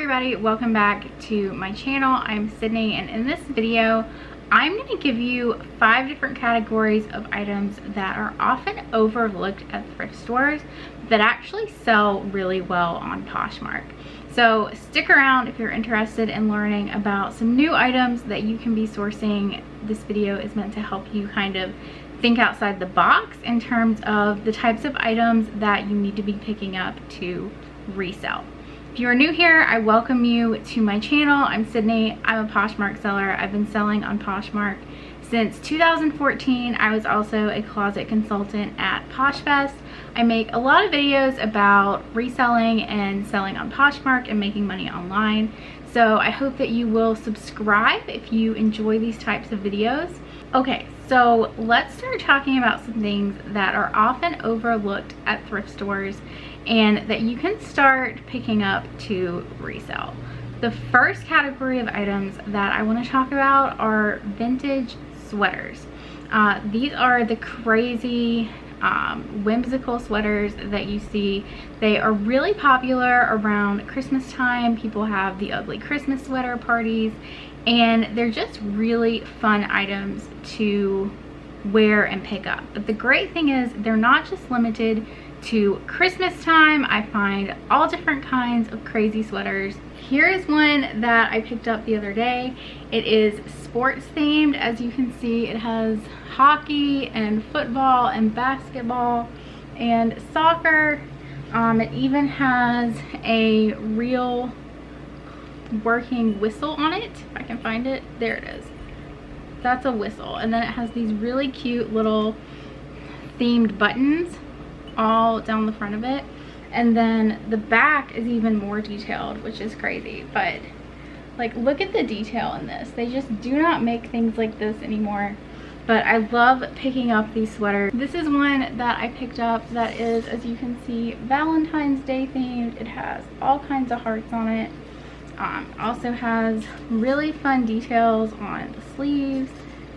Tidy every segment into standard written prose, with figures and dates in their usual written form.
everybody, welcome back to my channel. I'm Sydney, and in this video I'm going to give you 5 different categories of items that are often overlooked at thrift stores that actually sell really well on Poshmark. So stick around if you're interested in learning about some new items that you can be sourcing. This video is meant to help you kind of think outside the box in terms of the types of items that you need to be picking up to resell. If you are new here, I welcome you to my channel. I'm Sydney. I'm a Poshmark seller. I've been selling on Poshmark since 2014. I was also a closet consultant at PoshFest. I make a lot of videos about reselling and selling on Poshmark and making money online. So I hope that you will subscribe if you enjoy these types of videos. Okay, so let's start talking about some things that are often overlooked at thrift stores and that you can start picking up to resell. The first category of items that I want to talk about are vintage sweaters. These are the crazy whimsical sweaters that you see. They are really popular around Christmas time. People have the ugly Christmas sweater parties, and they're just really fun items to wear and pick up. But the great thing is they're not just limited to Christmas time. I find all different kinds of crazy sweaters. Here is one that I picked up the other day. It is sports themed. As you can see, it has hockey and football and basketball and soccer. It even has a real working whistle on it. If I can find it, there it is. That's a whistle. And then it has these really cute little themed buttons all down the front of it, and then the back is even more detailed, which is crazy. But like, look at the detail in this. They just do not make things like this anymore. But I love picking up these sweaters. This is one that I picked up that is, as you can see, Valentine's Day themed. It has all kinds of hearts on it. Also has really fun details on the sleeves.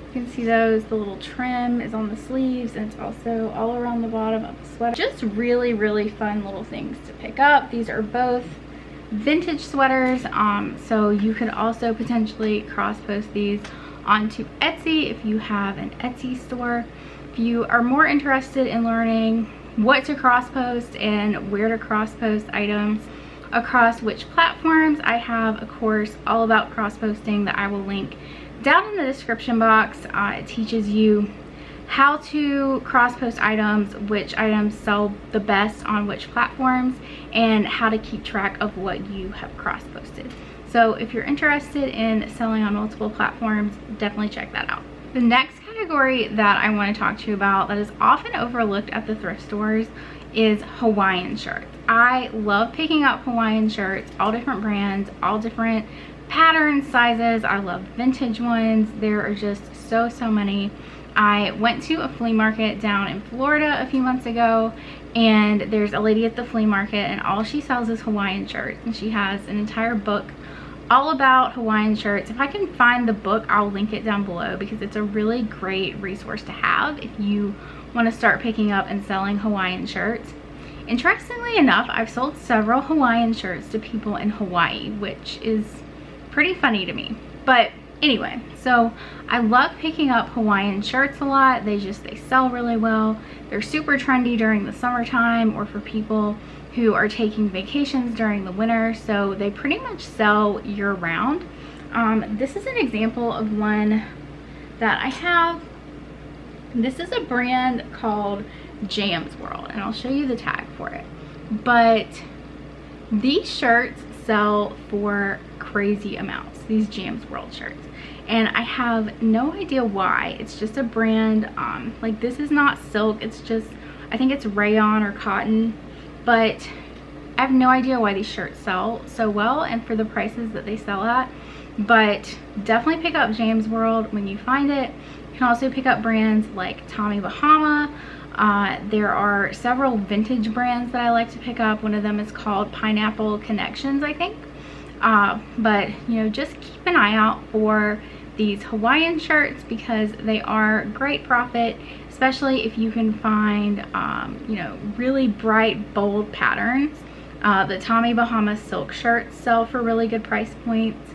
You can see those. The little trim is on the sleeves, and it's also all around the bottom of the sweater. Just really fun little things to pick up. These are both vintage sweaters, so you could also potentially cross post these onto Etsy if you have an Etsy store. If you are more interested in learning what to cross post and where to cross post items across which platforms, I have a course all about cross posting that I will link down in the description box. It teaches you how to cross post items, which items sell the best on which platforms, and how to keep track of what you have cross posted. So if you're interested in selling on multiple platforms, definitely check that out. The next category that I want to talk to you about that is often overlooked at the thrift stores is Hawaiian shirts. I love picking up Hawaiian shirts, all different brands, all different patterns, sizes. I love vintage ones. There are just so many. I went to a flea market down in Florida a few months ago, and there's a lady at the flea market, and all she sells is Hawaiian shirts, and she has an entire book all about Hawaiian shirts. If I can find the book, I'll link it down below, because it's a really great resource to have if you want to start picking up and selling Hawaiian shirts. Interestingly enough, I've sold several Hawaiian shirts to people in Hawaii, which is pretty funny to me. But anyway, so I love picking up Hawaiian shirts a lot. They sell really well. They're super trendy during the summertime or for people who are taking vacations during the winter, so they pretty much sell year round. This is an example of one that I have. This is a brand called Pajamas World, and I'll show you the tag for it. But these shirts sell for crazy amounts, these Jams World shirts, and I have no idea why. It's just a brand, like, this is not silk, it's just, I think it's rayon or cotton, but I have no idea why these shirts sell so well and for the prices that they sell at. But definitely pick up Jams World when you find it. You can also pick up brands like Tommy Bahama. There are several vintage brands that I like to pick up. One of them is called Pineapple Connections, I think. But you know, just keep an eye out for these Hawaiian shirts, because they are great profit, especially if you can find you know, really bright, bold patterns. The Tommy Bahama silk shirts sell for really good price points.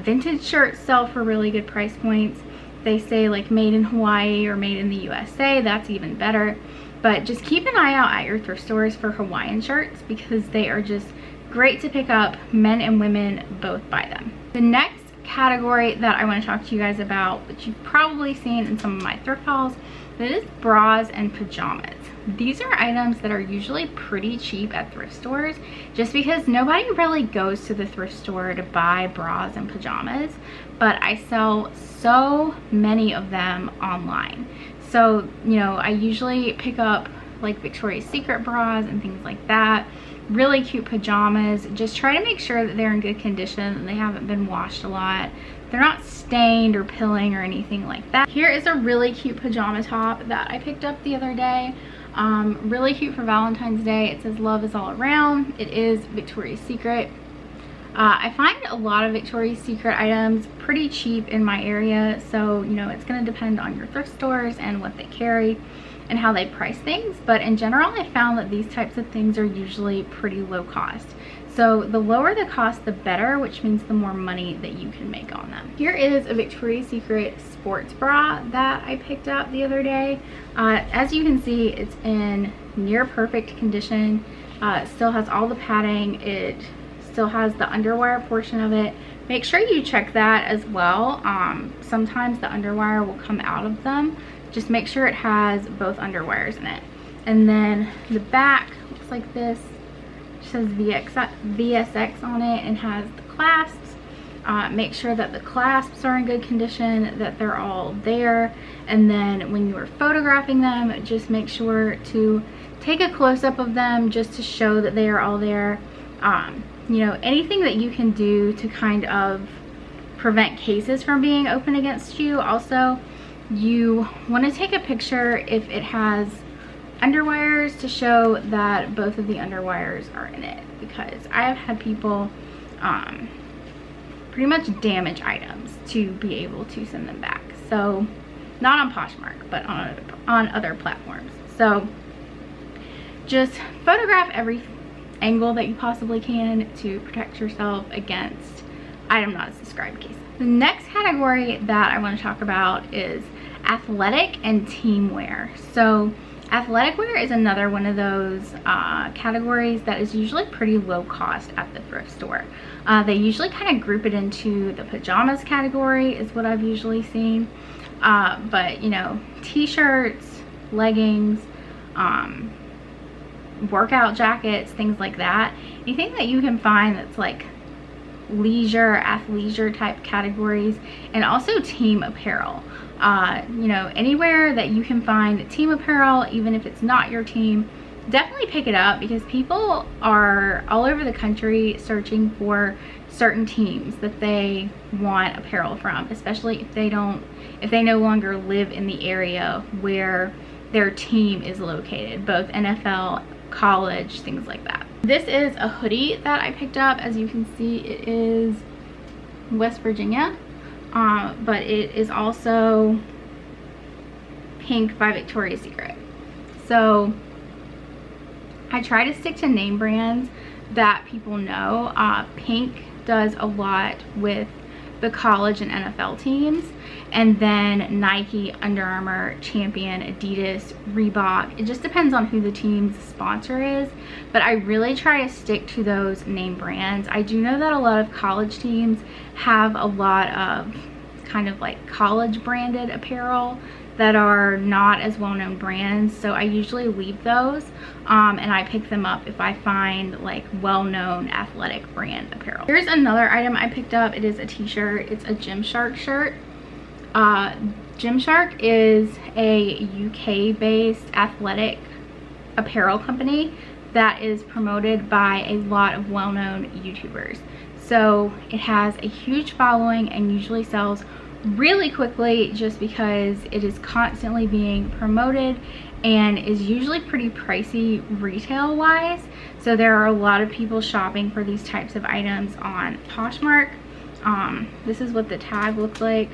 Vintage shirts sell for really good price points. They say like made in Hawaii or made in the USA, that's even better. But just keep an eye out at your thrift stores for Hawaiian shirts because they are just great to pick up. Men and women both buy them. The next category that I want to talk to you guys about, which you've probably seen in some of my thrift hauls, that is bras and pajamas. These are items that are usually pretty cheap at thrift stores just because nobody really goes to the thrift store to buy bras and pajamas, but I sell so many of them online. So, you know, I usually pick up like Victoria's Secret bras and things like that. Really cute pajamas. Just try to make sure that they're in good condition and they haven't been washed a lot. They're not stained or pilling or anything like that. Here is a really cute pajama top that I picked up the other day. Really cute for Valentine's Day. It says love is all around. It is Victoria's Secret. I find a lot of Victoria's Secret items pretty cheap in my area, so you know it's going to depend on your thrift stores and what they carry and how they price things, but in general I found that these types of things are usually pretty low cost. So the lower the cost, the better, which means the more money that you can make on them. Here is a Victoria's Secret sports bra that I picked up the other day. As you can see, it's in near perfect condition. It still has all the padding. It still has the underwire portion of it. Make sure you check that as well. Sometimes the underwire will come out of them. Just make sure it has both underwires in it. And then the back looks like this. It says VSX on it and has the clasps. Make sure that the clasps are in good condition, that they're all there. And then when you are photographing them, just make sure to take a close-up of them just to show that they are all there. You know, anything that you can do to kind of prevent cases from being open against you. Also, you want to take a picture if it has underwires to show that both of the underwires are in it, because I have had people pretty much damage items to be able to send them back. So not on Poshmark, but on other platforms. So just photograph every angle that you possibly can to protect yourself against item not described cases. The next category that I want to talk about is athletic and team wear. So athletic wear is another one of those categories that is usually pretty low cost at the thrift store. They usually kind of group it into the pajamas category is what I've usually seen. But you know, t-shirts, leggings, workout jackets, things like that. Anything that you can find that's like leisure, athleisure type categories, and also team apparel. You know, anywhere that you can find team apparel, even if it's not your team, definitely pick it up, because people are all over the country searching for certain teams that they want apparel from, especially if they no longer live in the area where their team is located, both NFL, college, things like that. This is a hoodie that I picked up. As you can see, it is West Virginia, but it is also pink by Victoria's Secret. So I try to stick to name brands that people know. Pink does a lot with the college and NFL teams, and then Nike, Under Armour, Champion, Adidas, Reebok. It just depends on who the team's sponsor is, but I really try to stick to those name brands. I do know that a lot of college teams have a lot of kind of like college branded apparel that are not as well-known brands, so I usually leave those and I pick them up if I find like well-known athletic brand apparel. Here's another item I picked up. It is a t-shirt. It's a Gymshark shirt. Gymshark is a UK-based athletic apparel company that is promoted by a lot of well-known YouTubers. So it has a huge following and usually sells really quickly just because it is constantly being promoted and is usually pretty pricey retail wise. So there are a lot of people shopping for these types of items on Poshmark. This is what the tag looks like.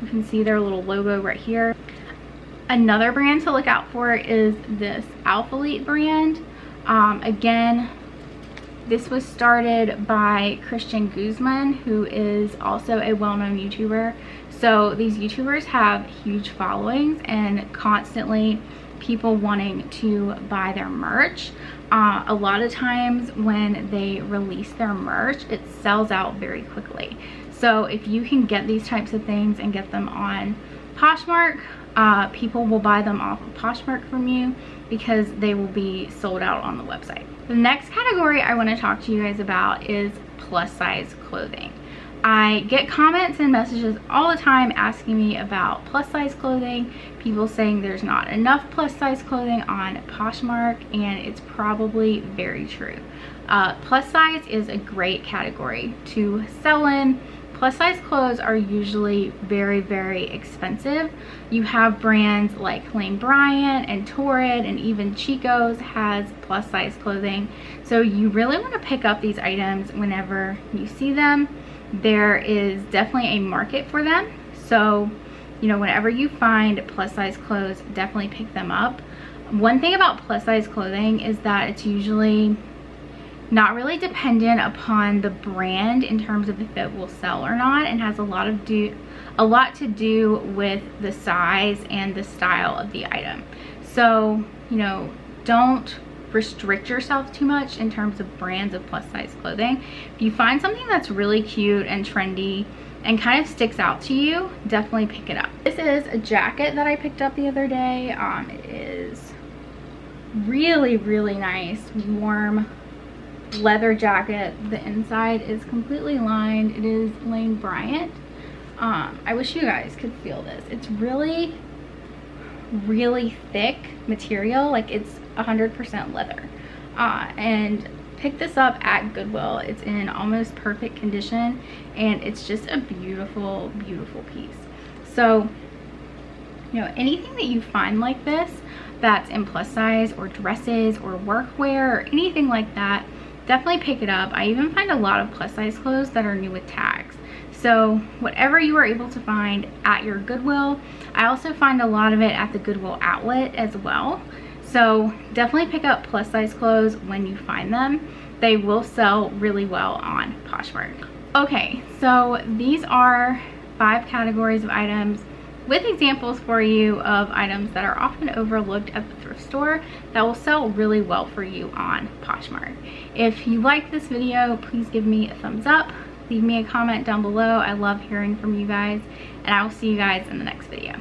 You can see their little logo right here. Another brand to look out for is this Alphalete brand. Again, This was started by Christian Guzman, who is also a well-known YouTuber. So these YouTubers have huge followings and constantly people wanting to buy their merch. A lot of times when they release their merch, it sells out very quickly. So if you can get these types of things and get them on Poshmark, people will buy them off of Poshmark from you because they will be sold out on the website. The next category I want to talk to you guys about is plus size clothing. I get comments and messages all the time asking me about plus size clothing, people saying there's not enough plus size clothing on Poshmark, and it's probably very true. Plus size is a great category to sell in. Plus size clothes are usually very, very expensive. You have brands like Lane Bryant and Torrid, and even Chico's has plus size clothing. So you really want to pick up these items whenever you see them. There is definitely a market for them. So, you know, whenever you find plus size clothes, definitely pick them up. One thing about plus size clothing is that it's usually not really dependent upon the brand in terms of if it will sell or not, and has a lot to do with the size and the style of the item. So, you know, don't restrict yourself too much in terms of brands of plus size clothing. If you find something that's really cute and trendy and kind of sticks out to you, definitely pick it up. This is a jacket that I picked up the other day. It is really, really nice, warm leather jacket. The inside is completely lined. It is Lane Bryant. I wish you guys could feel this. It's really, really thick material. Like, it's 100% leather. And pick this up at Goodwill. It's in almost perfect condition, and it's just a beautiful, beautiful piece. So, you know, anything that you find like this that's in plus size or dresses or workwear or anything like that, definitely pick it up. I even find a lot of plus size clothes that are new with tags. So whatever you are able to find at your Goodwill, I also find a lot of it at the Goodwill outlet as well. So definitely pick up plus size clothes when you find them. They will sell really well on Poshmark. Okay, so these are 5 categories of items with examples for you of items that are often overlooked at the thrift store that will sell really well for you on Poshmark. If you like this video, please give me a thumbs up. Leave me a comment down below. I love hearing from you guys, and I will see you guys in the next video.